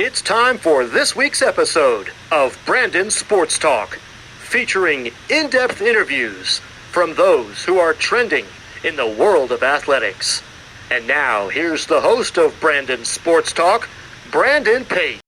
It's time for this week's episode of Brandon Sports Talk, featuring in-depth interviews from those who are trending in the world of athletics. And now, here's the host of Brandon Sports Talk, Brandon Pate.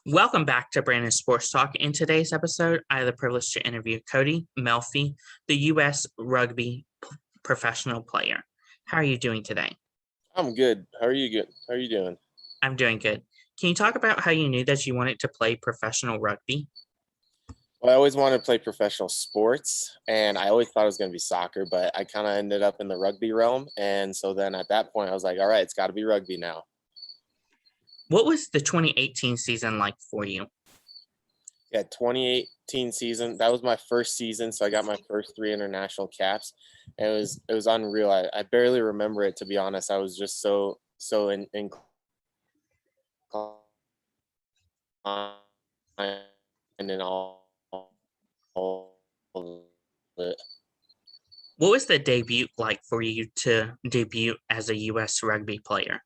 Welcome back to Brandon Sports Talk. In today's episode, I have the privilege to interview Cody Melphy, the U.S. Rugby professional player. How are you doing today? I'm good. How are you doing? I'm doing good. Can you talk about how you knew that you wanted to play professional rugby? Well, I always wanted to play professional sports, and I always thought it was going to be soccer, but I kind of ended up in the rugby realm. And so then at that point, I was like, all right, it's got to be rugby now. What was the 2018 season like for you? Yeah, 2018 season, that was my first season, so I got my first 3 international caps, and it was unreal. I barely remember it, to be honest. I was just so in and in all of it. What was the debut like for you to debut as a U.S. rugby player?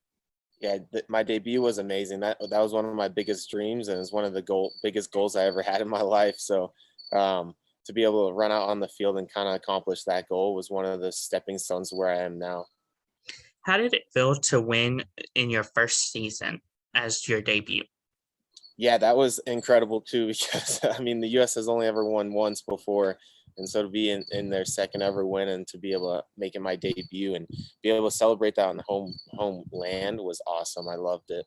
Yeah, my debut was amazing. That was one of my biggest dreams, and it's one of the biggest goals I ever had in my life. So to be able to run out on the field and kind of accomplish that goal was one of the stepping stones where I am now. How did it feel to win in your first season as your debut? Yeah, that was incredible too, because I mean, the U.S. has only ever won once before. And so to be in their second ever win and to be able to make it my debut and be able to celebrate that on homeland was awesome. I loved it.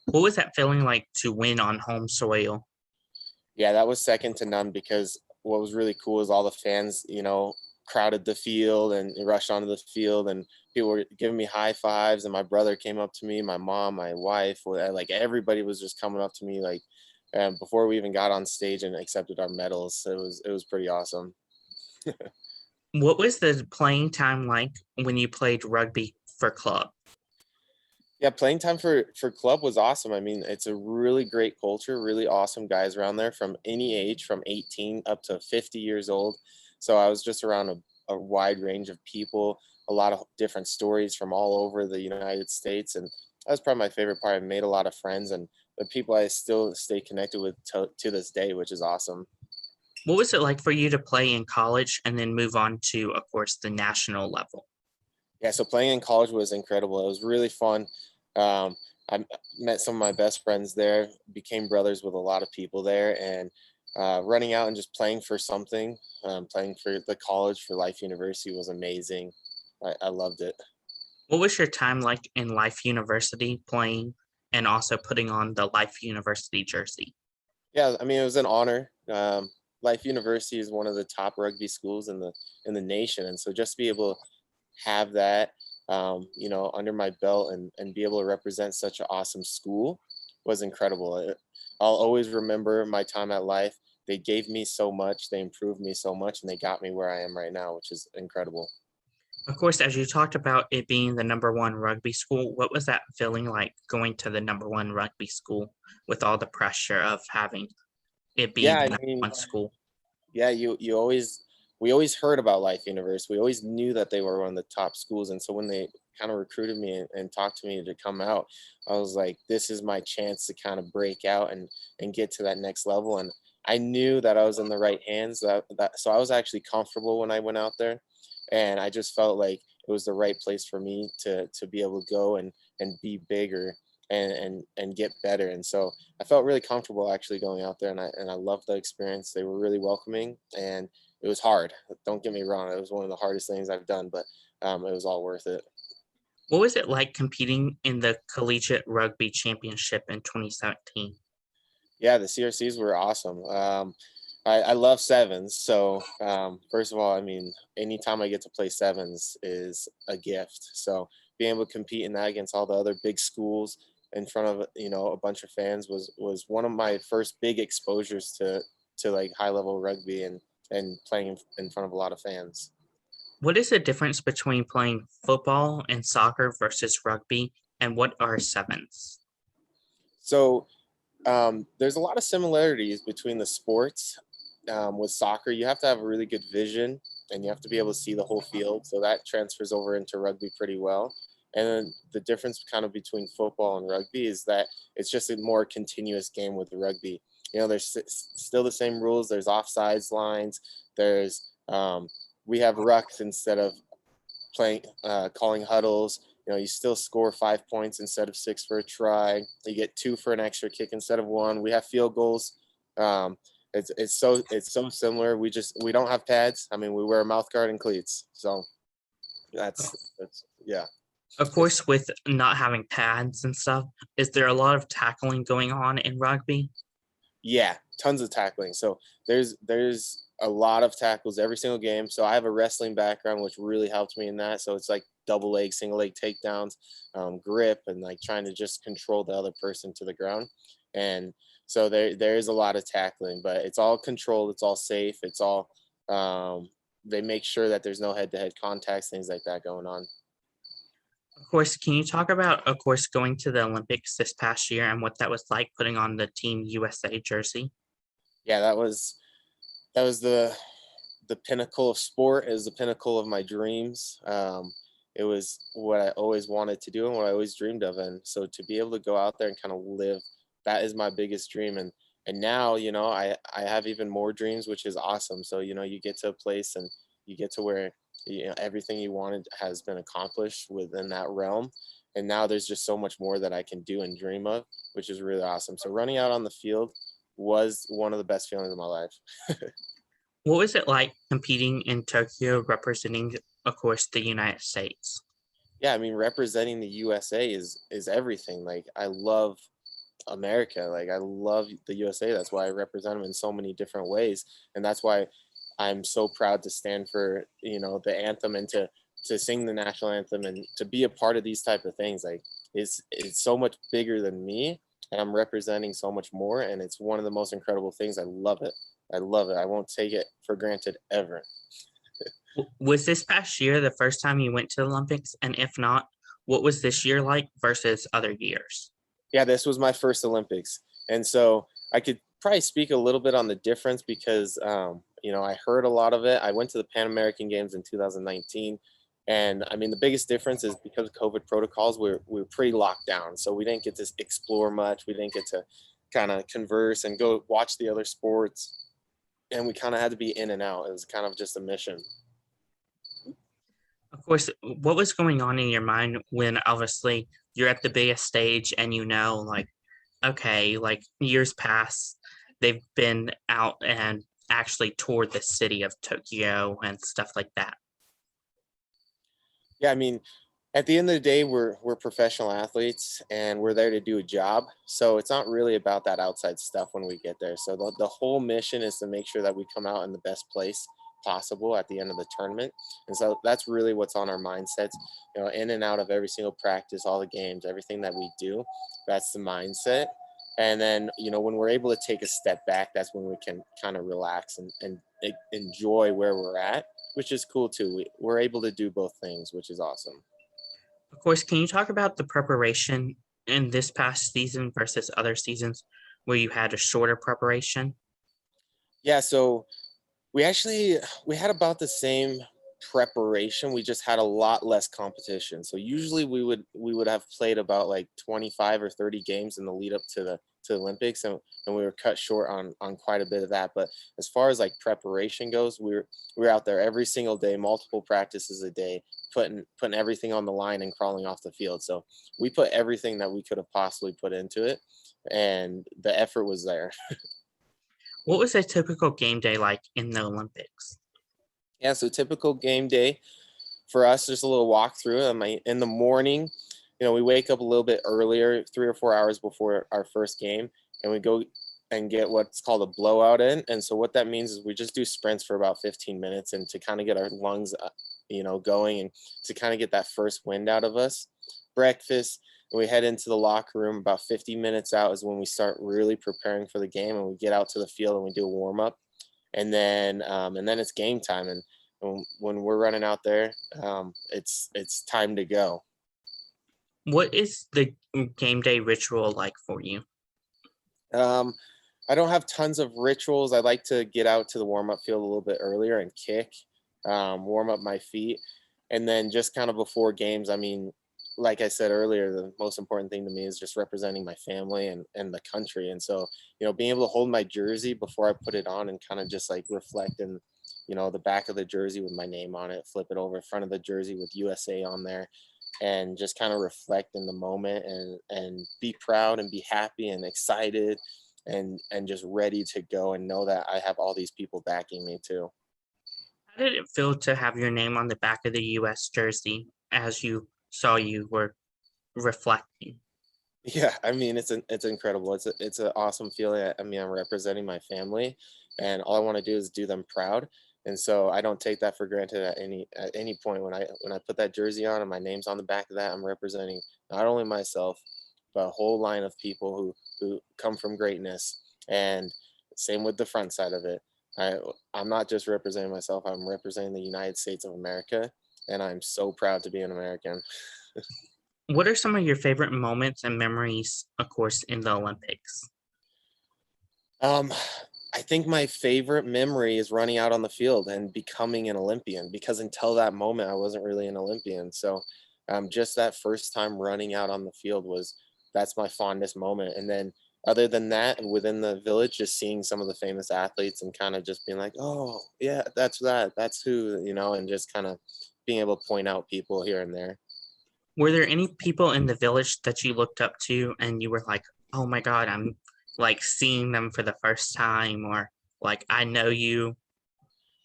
What was that feeling like to win on home soil? Yeah, that was second to none, because what was really cool is all the fans, crowded the field and rushed onto the field, and people were giving me high fives, and my brother came up to me, my mom, my wife, like everybody was just coming up to me like before we even got on stage and accepted our medals. So it was pretty awesome. What was the playing time like when you played rugby for club? Yeah, playing time for club was awesome. I mean, it's a really great culture, really awesome guys around there from any age, from 18 up to 50 years old. So I was just around a wide range of people, a lot of different stories from all over the United States. And that was probably my favorite part. I made a lot of friends, and the people I still stay connected with to this day, which is awesome. What was it like for you to play in college and then move on to, of course, the national level? Yeah, so playing in college was incredible. It was really fun. I met some of my best friends there, became brothers with a lot of people there, and running out and just playing for something, playing for the college, for Life University was amazing. I loved it. What was your time like in Life University playing and also putting on the Life University jersey? Yeah, I mean, it was an honor. Life University is one of the top rugby schools in the nation, and so just to be able to have that, under my belt and be able to represent such an awesome school was incredible. I'll always remember my time at Life. They gave me so much, they improved me so much, and they got me where I am right now, which is incredible. Of course, as you talked about it being the number one rugby school, what was that feeling like going to the number one rugby school with all the pressure of having it be Yeah, the I number mean, one school? yeah, we always heard about Life University. We always knew that they were one of the top schools. And so when they kind of recruited me and talked to me to come out, I was like, this is my chance to kind of break out and get to that next level. And I knew that I was in the right hands. So I was actually comfortable when I went out there. And I just felt like it was the right place for me to be able to go and be bigger and get better. And so I felt really comfortable actually going out there, and I loved the experience. They were really welcoming, and it was hard. Don't get me wrong. It was one of the hardest things I've done, but it was all worth it. What was it like competing in the Collegiate Rugby Championship in 2017? Yeah, the CRCs were awesome. I love sevens. So first of all, I mean, anytime I get to play sevens is a gift. So being able to compete in that against all the other big schools in front of a bunch of fans was one of my first big exposures to like high level rugby and playing in front of a lot of fans. What is the difference between playing football and soccer versus rugby, and what are sevens? So there's a lot of similarities between the sports. with soccer, you have to have a really good vision and you have to be able to see the whole field. So that transfers over into rugby pretty well. And then the difference kind of between football and rugby is that it's just a more continuous game with the rugby. There's still the same rules. There's offsides lines. There's we have rucks instead of calling huddles. You still score 5 points instead of 6 for a try. You get 2 for an extra kick instead of 1. We have field goals. It's so similar. We don't have pads. I mean, we wear a mouth guard and cleats. So that's yeah. Of course, with not having pads and stuff, is there a lot of tackling going on in rugby? Yeah, tons of tackling. So there's a lot of tackles every single game. So I have a wrestling background, which really helped me in that. So it's like double leg, single leg takedowns, grip, and like trying to just control the other person to the ground. And so there is a lot of tackling, but it's all controlled. It's all safe. It's all they make sure that there's no head-to-head contacts, things like that going on. Of course, can you talk about, of course, going to the Olympics this past year and what that was like putting on the Team USA jersey? Yeah, that was the pinnacle of sport. It was the pinnacle of my dreams. It was what I always wanted to do and what I always dreamed of. And so to be able to go out there and kind of live, that is my biggest dream. And now, I have even more dreams, which is awesome. So, you get to a place and you get to where, everything you wanted has been accomplished within that realm. And now there's just so much more that I can do and dream of, which is really awesome. So running out on the field was one of the best feelings of my life. What was it like competing in Tokyo, representing, of course, the United States? Yeah, I mean, representing the USA is everything. Like, I love America. Like, I love the USA. That's why I represent them in so many different ways. And that's why I'm so proud to stand for, the anthem and to sing the national anthem and to be a part of these type of things. Like, it's so much bigger than me, and I'm representing so much more. And it's one of the most incredible things. I love it. I love it. I won't take it for granted ever. Was this past year the first time you went to the Olympics? And if not, what was this year like versus other years? Yeah, this was my first Olympics. And so I could probably speak a little bit on the difference because, I heard a lot of it. I went to the Pan American Games in 2019. And I mean, the biggest difference is because of COVID protocols, we were pretty locked down. So we didn't get to explore much. We didn't get to kind of converse and go watch the other sports. And we kind of had to be in and out. It was kind of just a mission. Of course, what was going on in your mind when obviously you're at the biggest stage and like, okay, like years pass, they've been out and actually toured the city of Tokyo and stuff like that? Yeah, I mean, at the end of the day, we're professional athletes and we're there to do a job. So it's not really about that outside stuff when we get there. So the whole mission is to make sure that we come out in the best place possible at the end of the tournament. And so that's really what's on our mindsets, in and out of every single practice, all the games, everything that we do, that's the mindset. And then, when we're able to take a step back, that's when we can kind of relax and enjoy where we're at, which is cool too. We're able to do both things, which is awesome. Of course, can you talk about the preparation in this past season versus other seasons where you had a shorter preparation? Yeah, so we had about the same preparation. We just had a lot less competition. So usually we would have played about like 25 or 30 games in the lead up to the Olympics, and we were cut short on quite a bit of that. But as far as like preparation goes, we were out there every single day, multiple practices a day, putting everything on the line and crawling off the field. So we put everything that we could have possibly put into it, and the effort was there. What was a typical game day like in the Olympics? Yeah, so typical game day for us, just a little walkthrough. In the morning, we wake up a little bit earlier, 3 or 4 hours before our first game, and we go and get what's called a blowout in. And so what that means is we just do sprints for about 15 minutes and to kind of get our lungs, going and to kind of get that first wind out of us. Breakfast, and we head into the locker room. About 50 minutes out is when we start really preparing for the game, and we get out to the field and we do a warm up. And then it's game time. And when we're running out there, it's time to go. What is the game day ritual like for you? I don't have tons of rituals. I like to get out to the warm-up field a little bit earlier and kick, warm up my feet. And then just kind of before games, I mean, like I said earlier, the most important thing to me is just representing my family and the country. And so, being able to hold my jersey before I put it on and kind of just like reflect in, the back of the jersey with my name on it, flip it over, front of the jersey with USA on there, and just kind of reflect in the moment and be proud and be happy and excited and just ready to go and know that I have all these people backing me too. How did it feel to have your name on the back of the US jersey as you saw you were reflecting? Yeah, I mean it's incredible. It's an awesome feeling. I mean, I'm representing my family, and all I want to do is do them proud. And so I don't take that for granted at any point when I put that jersey on and my name's on the back of that. I'm representing not only myself, but a whole line of people who come from greatness. And same with the front side of it. I I'm not just representing myself. I'm representing the United States of America, and I'm so proud to be an American. What are some of your favorite moments and memories, of course, in the Olympics? Um, I think my favorite memory is running out on the field and becoming an Olympian because until that moment, I wasn't really an Olympian. So, just that first time running out on the field that's my fondest moment. And then, other than that, within the village, just seeing some of the famous athletes and kind of just being like, oh, yeah, that's who, and just kind of being able to point out people here and there. Were there any people in the village that you looked up to and you were like, "Oh my god, I'm like seeing them for the first time," or like, "I know you."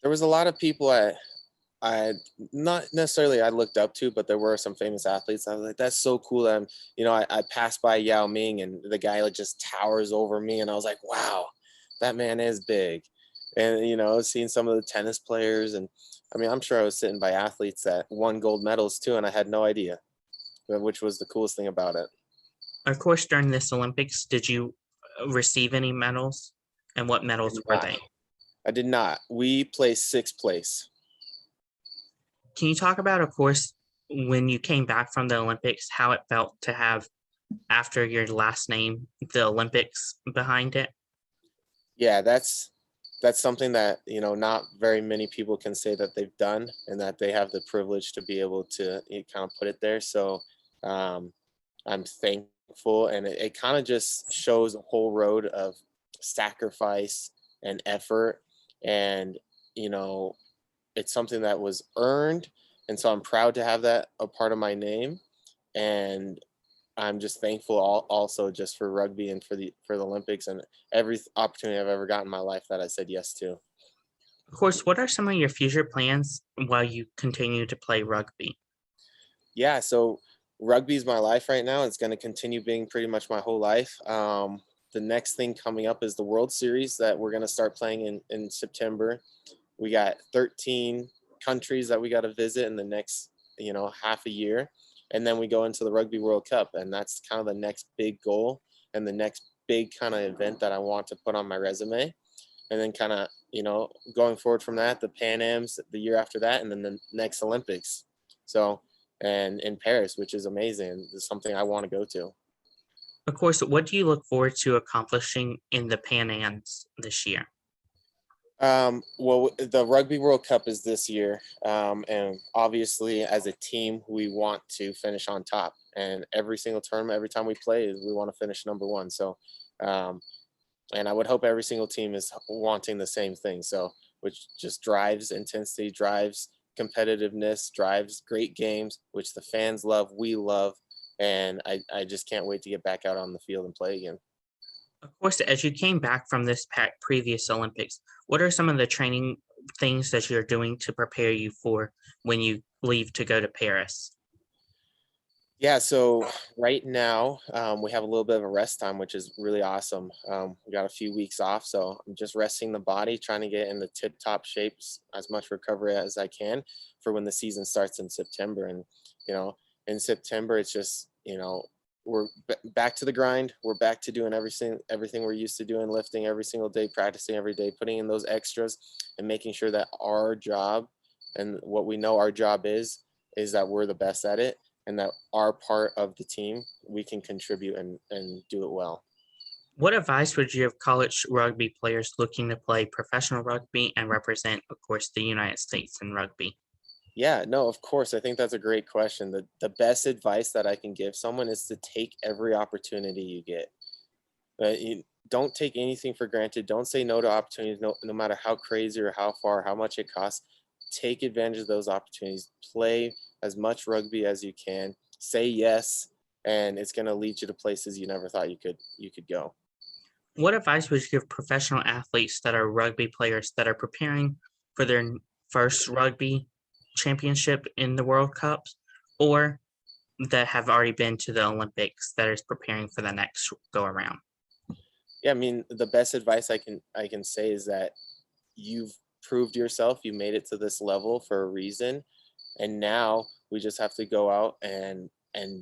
There was a lot of people I not necessarily I looked up to, but there were some famous athletes. I was like, that's so cool. That I passed by Yao Ming and the guy like just towers over me, and I was like, wow, that man is big. And seeing some of the tennis players, and I mean, I'm sure I was sitting by athletes that won gold medals too, and I had no idea, which was the coolest thing about it. Of course, during this Olympics, did you receive any medals? And what I medals did were not. they? I did not. We placed sixth place. Can you talk about, of course, when you came back from the Olympics, how it felt to have, after your last name, the Olympics behind it? Yeah, that's something that not very many people can say that they've done and that they have the privilege to be able to kind of put it there. So um, I'm thankful, and it kind of just shows a whole road of sacrifice and effort, and you know it's something that was earned, and so I'm proud to have that a part of my name. And I'm just thankful also just for rugby and for the Olympics and every opportunity I've ever gotten in my life that I said yes to. Of course, what are some of your future plans while you continue to play rugby? Yeah, so rugby is my life right now. It's going to continue being pretty much my whole life. The next thing coming up is the World Series that we're going to start playing in September. We got 13 countries that we got to visit in the next, half a year. And then we go into the Rugby World Cup. And that's kind of the next big goal and the next big kind of event that I want to put on my resume. And then kind of, going forward from that, the Pan Ams the year after that, and then the next Olympics. So, and in Paris, which is amazing. It's something I want to go to. Of course, what do you look forward to accomplishing in the Pan Ams this year? Well, the Rugby World Cup is this year, and obviously, as a team, we want to finish on top. And every single tournament, every time we play, we want to finish number one. So, um, and I would hope every single team is wanting the same thing. So, which just drives intensity, drives competitiveness, drives great games, which the fans love, we love, and I just can't wait to get back out on the field and play again. Of course, as you came back from this previous Olympics, what are some of the training things that you're doing to prepare you for when you leave to go to Paris? Yeah, so right now we have a little bit of a rest time, which is really awesome. We got a few weeks off, so I'm just resting the body, trying to get in the tip-top shapes, as much recovery as I can for when the season starts in September. And you know, in September, it's just we're back to the grind. We're back to doing everything we're used to doing, lifting every single day, practicing every day, putting in those extras, and making sure that our job and what we know our job is that we're the best at it and that our part of the team we can contribute and do it well. What advice would you give college rugby players looking to play professional rugby and represent, of course, the United States in rugby? Yeah, no, of course. I think that's a great question. The best advice that I can give someone is to take every opportunity you get. Don't take anything for granted. Don't say no to opportunities, no matter how crazy or how far, how much it costs. Take advantage of those opportunities. Play as much rugby as you can. Say yes, and it's going to lead you to places you never thought you could go. What advice would you give professional athletes that are rugby players that are preparing for their first rugby championship in the World Cups, or that have already been to the Olympics that is preparing for the next go around? Yeah, I mean, the best advice I can say is that you've proved yourself. You made it to this level for a reason, and now we just have to go out and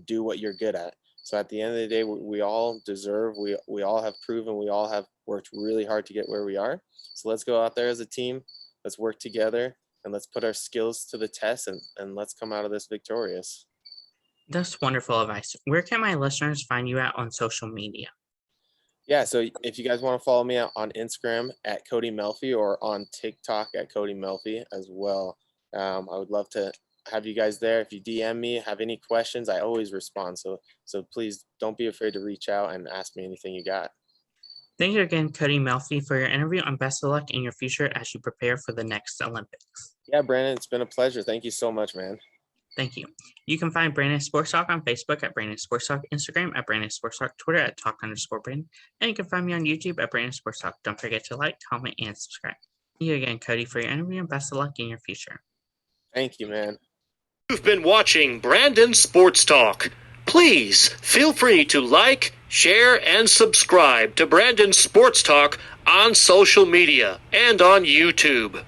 do what you're good at. So at the end of the day, we all deserve. We all have proven. We all have worked really hard to get where we are. So let's go out there as a team. Let's work together and let's put our skills to the test and let's come out of this victorious. That's wonderful advice. Where can my listeners find you at on social media? Yeah, so if you guys want to follow me out on Instagram at Cody Melphy or on TikTok at Cody Melphy as well. I would love to have you guys there. If you DM me, have any questions, I always respond. So please don't be afraid to reach out and ask me anything you got. Thank you again, Cody Melphy, for your interview, and best of luck in your future as you prepare for the next Olympics. Yeah, Brandon, it's been a pleasure. Thank you so much, man. Thank you. You can find Brandon Sports Talk on Facebook at Brandon Sports Talk, Instagram at Brandon Sports Talk, Twitter at Talk_Brandon, and you can find me on YouTube at Brandon Sports Talk. Don't forget to like, comment, and subscribe. Thank you again, Cody, for your interview, and best of luck in your future. Thank you, man. You've been watching Brandon Sports Talk. Please feel free to like, share, and subscribe to Brandon Sports Talk on social media and on YouTube.